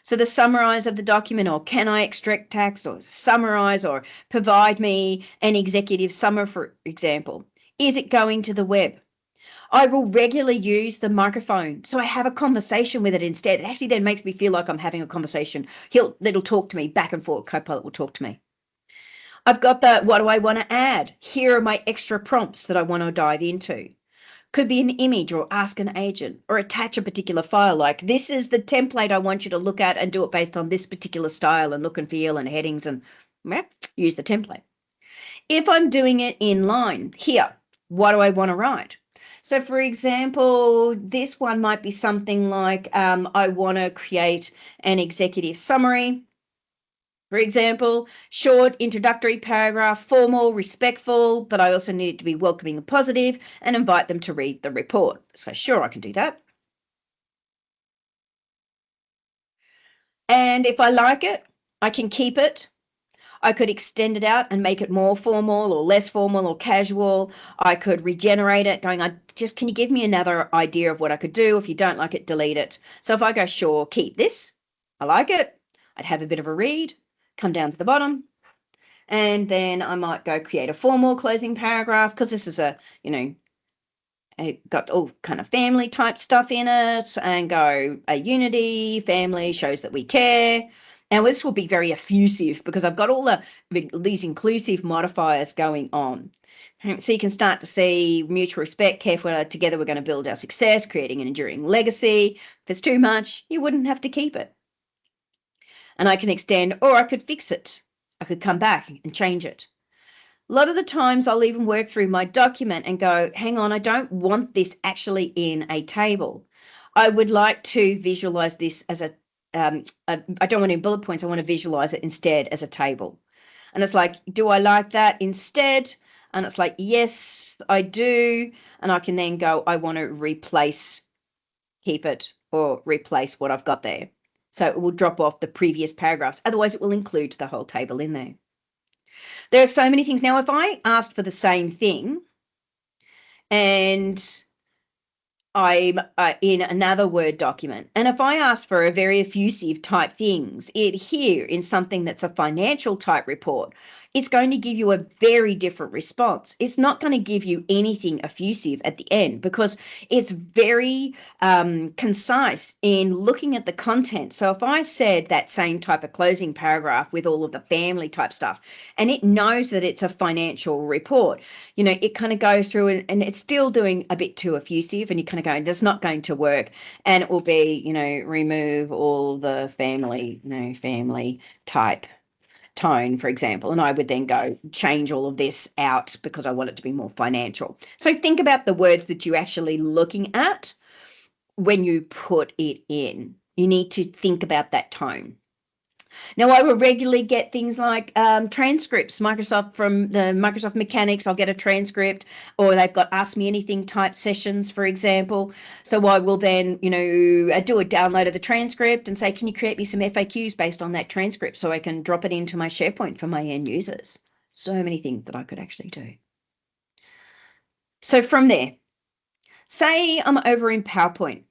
So the summarize of the document, or can I extract text, or summarize, or provide me an executive summary, for example. Is it going to the web? I will regularly use the microphone. So I have a conversation with it instead. It actually then makes me feel like I'm having a conversation. It'll talk to me back and forth. Copilot will talk to me. I've got what do I want to add? Here are my extra prompts that I want to dive into. Could be an image, or ask an agent, or attach a particular file, like this is the template I want you to look at and do it based on this particular style and look and feel and headings, and use the template. If I'm doing it in line here, what do I want to write? So for example, this one might be something like I want to create an executive summary. For example, short introductory paragraph, formal, respectful, but I also need it to be welcoming and positive, and invite them to read the report. So sure, I can do that. And if I like it, I can keep it. I could extend it out and make it more formal or less formal or casual. I could regenerate it, going, can you give me another idea of what I could do? If you don't like it, delete it. So if I go, sure, keep this, I like it, I'd have a bit of a read, come down to the bottom, and then I might go create a formal closing paragraph, because this is got all kind of family type stuff in it, and go a unity, family shows that we care. Now this will be very effusive because I've got all these inclusive modifiers going on. So you can start to see mutual respect, care for together, we're going to build our success, creating an enduring legacy. If it's too much, you wouldn't have to keep it. And I can extend, or I could fix it. I could come back and change it. A lot of the times I'll even work through my document and go, hang on, I don't want this actually in a table. I would like to visualize this as I don't want any bullet points. I want to visualize it instead as a table. And it's like, do I like that instead? And it's like, yes, I do. And I can then go, I want to replace, keep it, or replace what I've got there. So it will drop off the previous paragraphs. Otherwise, it will include the whole table in there. There are so many things. Now, if I asked for the same thing and I'm in another Word document, and if I ask for a very effusive type things, here in something that's a financial type report, it's going to give you a very different response. It's not going to give you anything effusive at the end because it's very concise in looking at the content. So if I said that same type of closing paragraph with all of the family type stuff, and it knows that it's a financial report, it kind of goes through and it's still doing a bit too effusive, and you kind of go, that's not going to work. And it will be, remove all the family, family type tone, for example. And I would then go change all of this out because I want it to be more financial. So think about the words that you're actually looking at when you put it in. You need to think about that tone. Now, I will regularly get things like transcripts, from the Microsoft Mechanics. I'll get a transcript, or they've got Ask Me Anything type sessions, for example. So I will then, do a download of the transcript and say, can you create me some FAQs based on that transcript so I can drop it into my SharePoint for my end users? So many things that I could actually do. So from there, say I'm over in PowerPoint.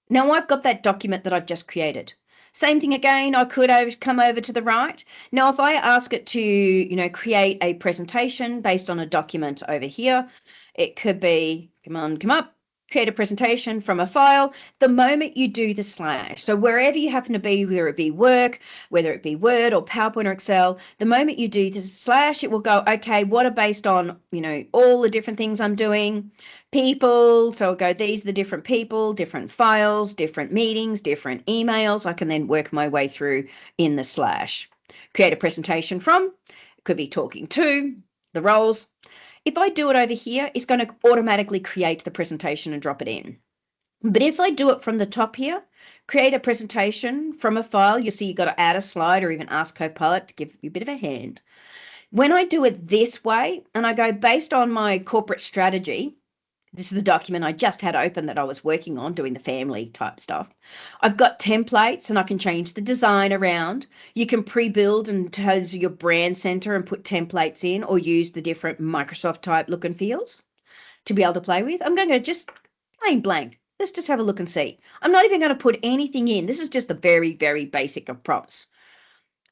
Now I've got that document that I've just created. Same thing again, I could come over to the right. Now, if I ask it to, create a presentation based on a document over here, it could be, come on, come up, create a presentation from a file. The moment you do the slash, so wherever you happen to be, whether it be work, whether it be Word or PowerPoint or Excel, the moment you do the slash, it will go, okay, what are based on, all the different things I'm doing, people. So I'll go, these are the different people, different files, different meetings, different emails. I can then work my way through in the slash. Create a presentation from, it could be talking to, the roles. If I do it over here, it's going to automatically create the presentation and drop it in. But if I do it from the top here, create a presentation from a file, you'll see you've got to add a slide or even ask Copilot to give you a bit of a hand. When I do it this way, and I go based on my corporate strategy, this is the document I just had open that I was working on doing the family type stuff. I've got templates and I can change the design around. You can pre-build and choose your brand center and put templates in, or use the different Microsoft type look and feels to be able to play with. I'm going to just plain blank. Let's just have a look and see. I'm not even going to put anything in. This is just the very, very basic of prompts.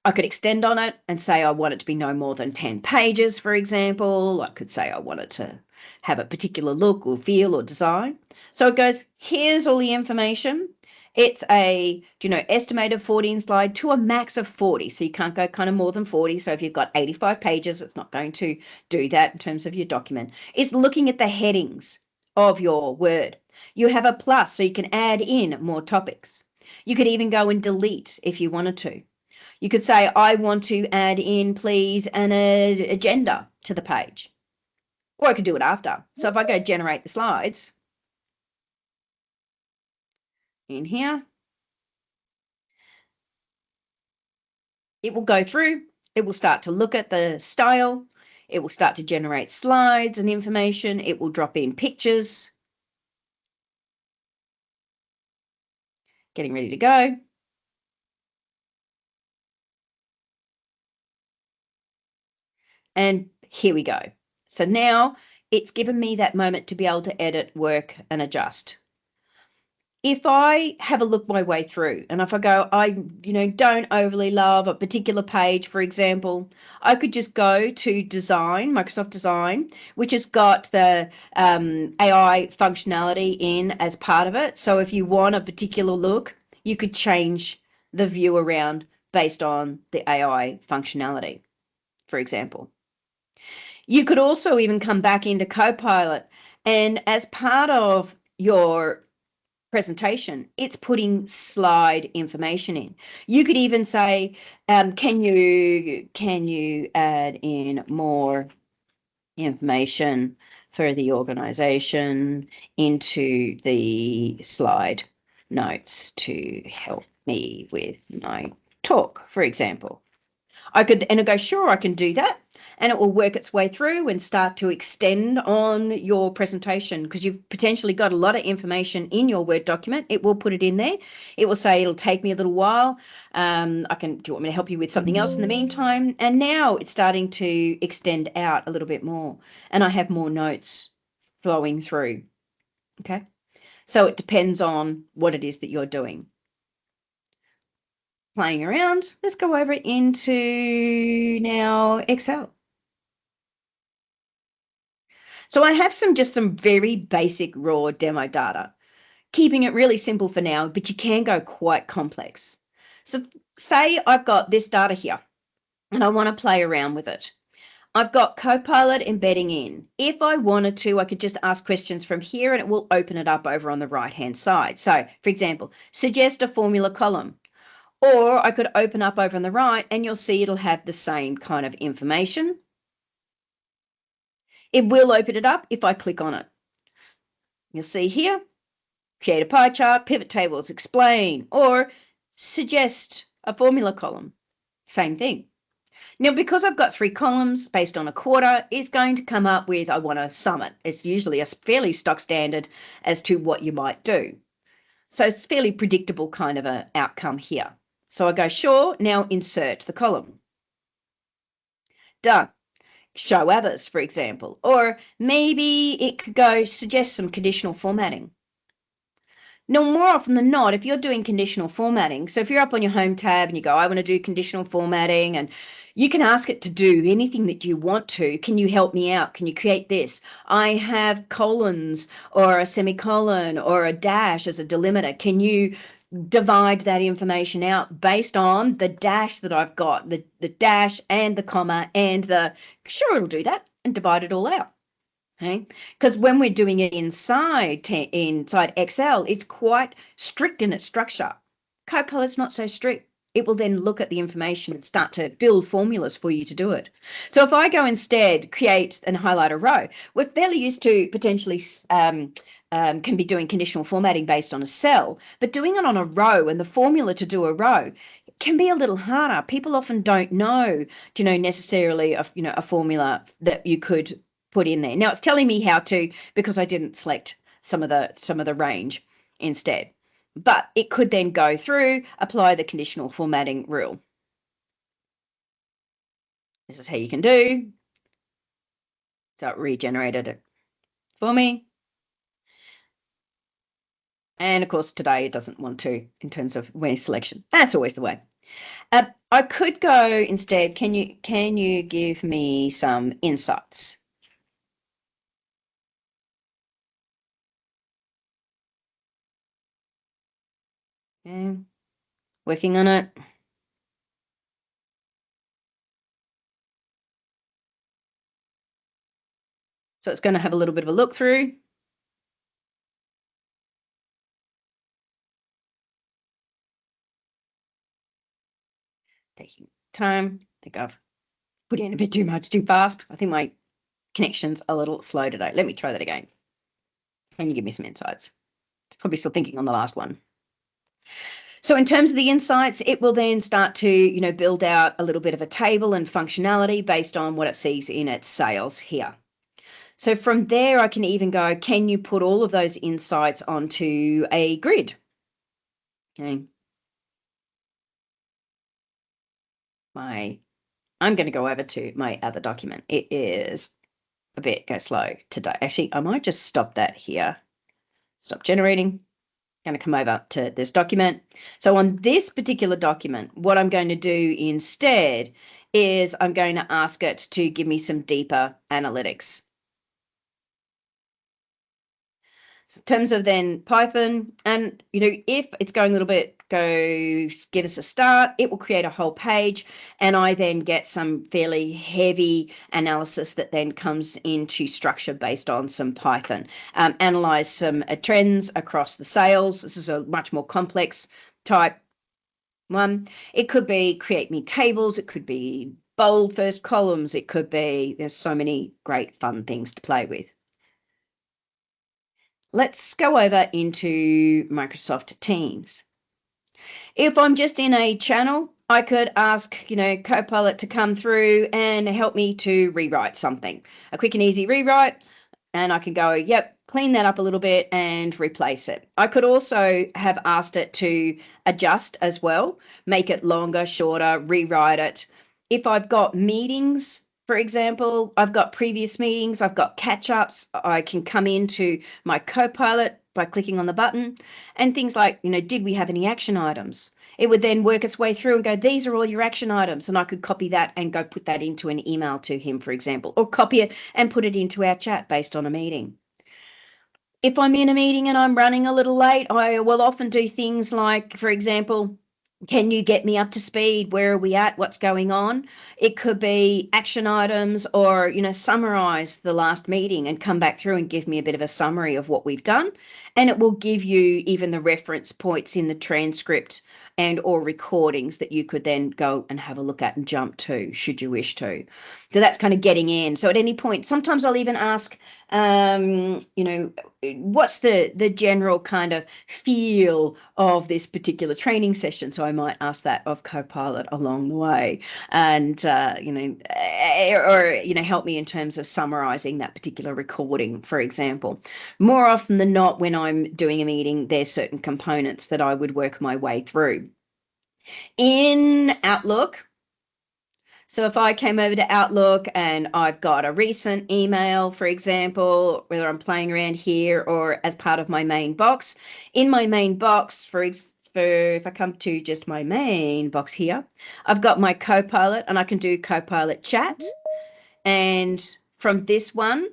I could extend on it and say I want it to be no more than 10 pages, for example. I could say I want it to have a particular look or feel or design. So it goes, here's all the information. It's a, estimated 14 slide to a max of 40. So you can't go kind of more than 40. So if you've got 85 pages, it's not going to do that in terms of your document. It's looking at the headings of your Word. You have a plus, so you can add in more topics. You could even go and delete if you wanted to. You could say, I want to add in, please, an agenda to the page. Or I could do it after. So if I go generate the slides in here, it will go through. It will start to look at the style. It will start to generate slides and information. It will drop in pictures. Getting ready to go. And here we go. So now it's given me that moment to be able to edit, work, and adjust. If I have a look my way through, and if I go, I don't overly love a particular page, for example, I could just go to Design, Microsoft Design, which has got the AI functionality in as part of it. So if you want a particular look, you could change the view around based on the AI functionality, for example. You could also even come back into Copilot, and as part of your presentation, it's putting slide information in. You could even say, can you add in more information for the organization into the slide notes to help me with my talk, for example. I could, and I go, sure, I can do that. And it will work its way through and start to extend on your presentation because you've potentially got a lot of information in your Word document. It will put it in there. It will say it'll take me a little while. Do you want me to help you with something else in the meantime? And now it's starting to extend out a little bit more. And I have more notes flowing through. Okay. So it depends on what it is that you're doing. Playing around, let's go over into now Excel. So I have just some very basic raw demo data, keeping it really simple for now, but you can go quite complex. So say I've got this data here and I want to play around with it. I've got Copilot embedding in. If I wanted to, I could just ask questions from here and it will open it up over on the right-hand side. So for example, suggest a formula column. Or I could open up over on the right and you'll see it'll have the same kind of information. It will open it up if I click on it. You'll see here, create a pie chart, pivot tables, explain, or suggest a formula column. Same thing. Now, because I've got 3 columns based on a quarter, it's going to come up with, I want to sum it. It's usually a fairly stock standard as to what you might do. So it's fairly predictable kind of an outcome here. So I go, sure, now insert the column. Done. Show others, for example. Or maybe it could go suggest some conditional formatting. Now, more often than not, if you're doing conditional formatting, so if you're up on your home tab and you go, I want to do conditional formatting, and you can ask it to do anything that you want to. Can you help me out? Can you create this? I have colons or a semicolon or a dash as a delimiter. Can you divide that information out based on the dash that I've got, the dash and the comma and the, sure, it'll do that and divide it all out. Okay, because when we're doing it inside Excel, it's quite strict in its structure. Copilot's not so strict. It will then look at the information and start to build formulas for you to do it. So if I go instead, create and highlight a row, we're fairly used to potentially can be doing conditional formatting based on a cell, but doing it on a row and the formula to do a row can be a little harder. People often don't know, necessarily a formula that you could put in there. Now it's telling me how to because I didn't select some of the range instead. But it could then go through, apply the conditional formatting rule. This is how you can do. So it regenerated it for me. And of course, today it doesn't want to in terms of when selection. That's always the way. I could go instead, can you give me some insights? Okay. Working on it. So it's going to have a little bit of a look through. Taking time. I think I've put in a bit too much, too fast. I think my connection's a little slow today. Let me try that again. Can you give me some insights? Probably still thinking on the last one. So in terms of the insights, it will then start to, build out a little bit of a table and functionality based on what it sees in its sales here. So from there, I can even go, can you put all of those insights onto a grid? Okay. I'm going to go over to my other document. It is a bit slow today. Actually, I might just stop that here. Stop generating. Going to come over to this document. So on this particular document, what I'm going to do instead is I'm going to ask it to give me some deeper analytics. So in terms of then Python, and if it's going a little bit, give us a start, it will create a whole page, and I then get some fairly heavy analysis that then comes into structure based on some Python. Analyze some trends across the sales. This is a much more complex type one. It could be create me tables, it could be bold first columns, it could be, there's so many great fun things to play with. Let's go over into Microsoft Teams. If I'm just in a channel, I could ask, Copilot to come through and help me to rewrite something, a quick and easy rewrite. And I can go, yep, clean that up a little bit and replace it. I could also have asked it to adjust as well, make it longer, shorter, rewrite it. If I've got meetings, for example, I've got previous meetings, I've got catch-ups, I can come into my Copilot by clicking on the button and things like, did we have any action items? It would then work its way through and go, these are all your action items. And I could copy that and go put that into an email to him, for example, or copy it and put it into our chat based on a meeting. If I'm in a meeting and I'm running a little late, I will often do things like, for example, can you get me up to speed? Where are we at? What's going on? It could be action items or, summarize the last meeting and come back through and give me a bit of a summary of what we've done. And it will give you even the reference points in the transcript and or recordings that you could then go and have a look at and jump to, should you wish to. So that's kind of getting in. So at any point, sometimes I'll even ask, what's the general kind of feel of this particular training session? So I might ask that of Copilot along the way, and help me in terms of summarizing that particular recording, for example. More often than not, when I'm doing a meeting, there's certain components that I would work my way through. In Outlook, so if I came over to Outlook and I've got a recent email, for example, whether I'm playing around here or as part of my main box, in my main box, if I come to just my main box here, I've got my Copilot and I can do Copilot chat. And from this one,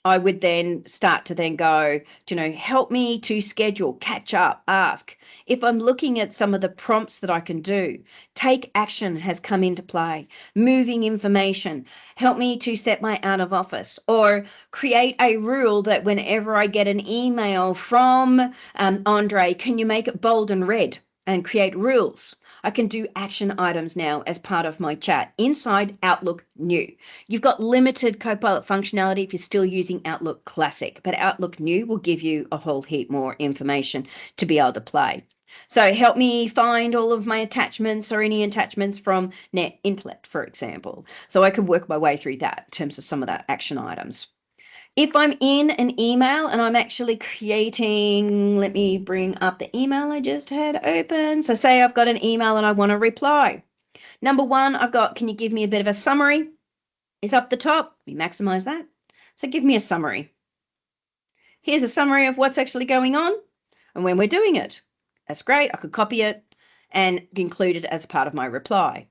I would then start to then go, help me to schedule, catch up, ask. If I'm looking at some of the prompts that I can do, take action has come into play, moving information, help me to set my out of office, or create a rule that whenever I get an email from Andre, can you make it bold and red and create rules? I can do action items now as part of my chat inside Outlook New. You've got limited Copilot functionality if you're still using Outlook Classic, but Outlook New will give you a whole heap more information to be able to play. So help me find all of my attachments or any attachments from Intellect, for example. So I could work my way through that in terms of some of that action items. If I'm in an email and I'm actually creating, let me bring up the email I just had open. So say I've got an email and I want to reply. Number one, I've got, can you give me a bit of a summary? Is up the top. Let me maximize that. So give me a summary. Here's a summary of what's actually going on and when we're doing it. That's great. I could copy it and include it as part of my reply.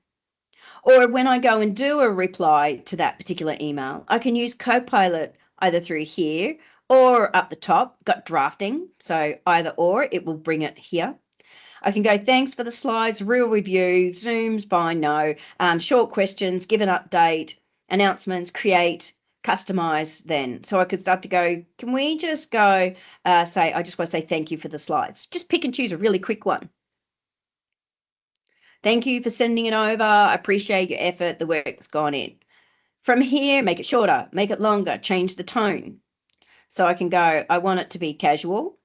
Or when I go and do a reply to that particular email, I can use Copilot either through here or up the top, got drafting. So either or, it will bring it here. I can go, thanks for the slides, real review, Zooms, fine, no, short questions, give an update, announcements, create, customize then. So I could start to go, can we just go I just want to say thank you for the slides. Just pick and choose a really quick one. Thank you for sending it over. I appreciate your effort, the work that's gone in. From here, make it shorter, make it longer, change the tone. So I can go, I want it to be casual.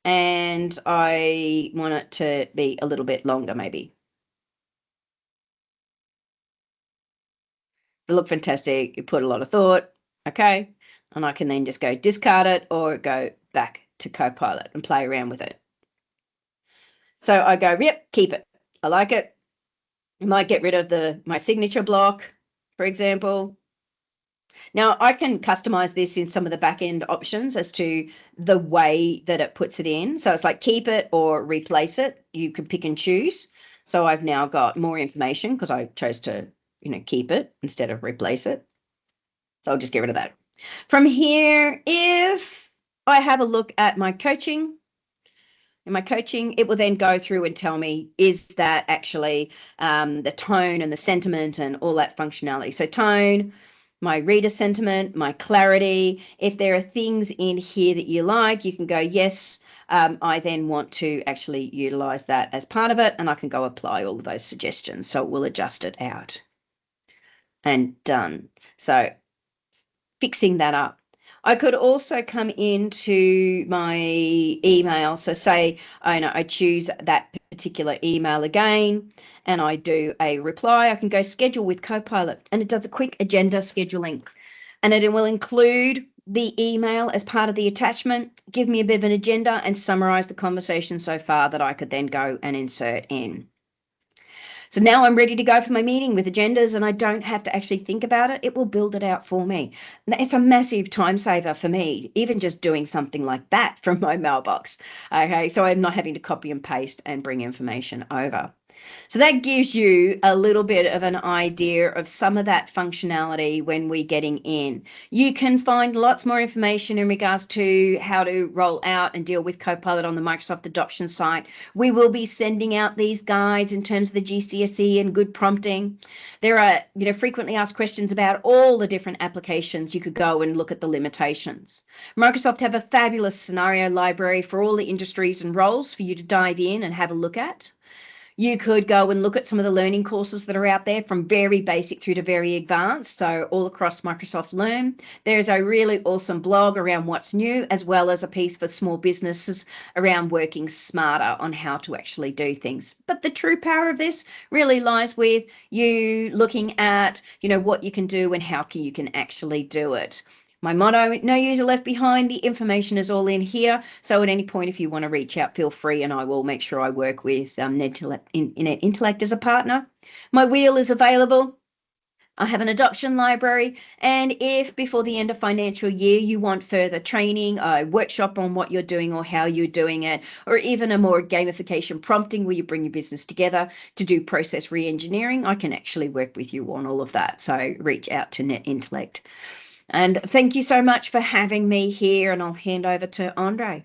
And I want it to be a little bit longer, maybe. It looked fantastic. You put a lot of thought. Okay. And I can then just go discard it or go back to Copilot and play around with it. So I go, yep, keep it. I like it. I might get rid of my signature block, for example. Now I can customize this in some of the back end options as to the way that it puts it in. So it's like keep it or replace it. You can pick and choose. So I've now got more information because I chose to, keep it instead of replace it. So I'll just get rid of that. From here, if I have a look at my coaching, it will then go through and tell me, is that actually the tone and the sentiment and all that functionality. So tone, my reader sentiment, my clarity. If there are things in here that you like, you can go, yes, I then want to actually utilize that as part of it. And I can go apply all of those suggestions. So it will adjust it out. And done. So fixing that up. I could also come into my email. So say I choose that particular email again and I do a reply. I can go schedule with Copilot and it does a quick agenda scheduling and it will include the email as part of the attachment, give me a bit of an agenda and summarize the conversation so far that I could then go and insert in. So now I'm ready to go for my meeting with agendas and I don't have to actually think about it. It will build it out for me. It's a massive time saver for me, even just doing something like that from my mailbox. Okay, so I'm not having to copy and paste and bring information over. So that gives you a little bit of an idea of some of that functionality when we're getting in. You can find lots more information in regards to how to roll out and deal with Copilot on the Microsoft adoption site. We will be sending out these guides in terms of the GCSE and good prompting. There are, frequently asked questions about all the different applications. You could go and look at the limitations. Microsoft have a fabulous scenario library for all the industries and roles for you to dive in and have a look at. You could go and look at some of the learning courses that are out there from very basic through to very advanced, so all across Microsoft Learn. There's a really awesome blog around what's new, as well as a piece for small businesses around working smarter on how to actually do things. But the true power of this really lies with you looking at, what you can do and how you can actually do it. My motto, no user left behind. The information is all in here. So at any point, if you want to reach out, feel free and I will make sure I work with Intellect as a partner. My wheel is available. I have an adoption library. And if before the end of financial year, you want further training, a workshop on what you're doing or how you're doing it, or even a more gamification prompting where you bring your business together to do process re-engineering, I can actually work with you on all of that. So reach out to Intellect. And thank you so much for having me here, and I'll hand over to Andre.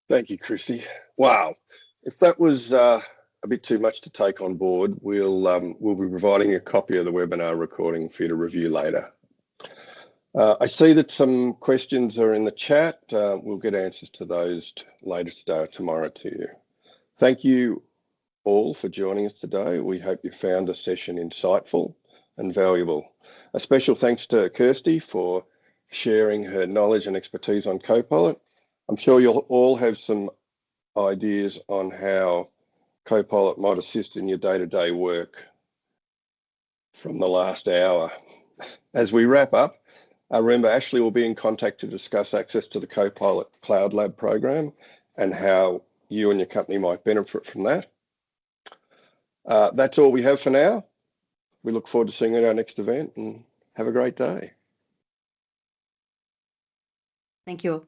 Thank you, Kirsty. Wow. If that was a bit too much to take on board, we'll be providing a copy of the webinar recording for you to review later. I see that some questions are in the chat. We'll get answers to those later today or tomorrow to you. Thank you all for joining us today. We hope you found the session insightful and valuable. A special thanks to Kirsty for sharing her knowledge and expertise on Copilot. I'm sure you'll all have some ideas on how Copilot might assist in your day-to-day work from the last hour. As we wrap up, remember Ashley will be in contact to discuss access to the Copilot Cloud Lab program and how you and your company might benefit from that. That's all we have for now. We look forward to seeing you at our next event and have a great day. Thank you.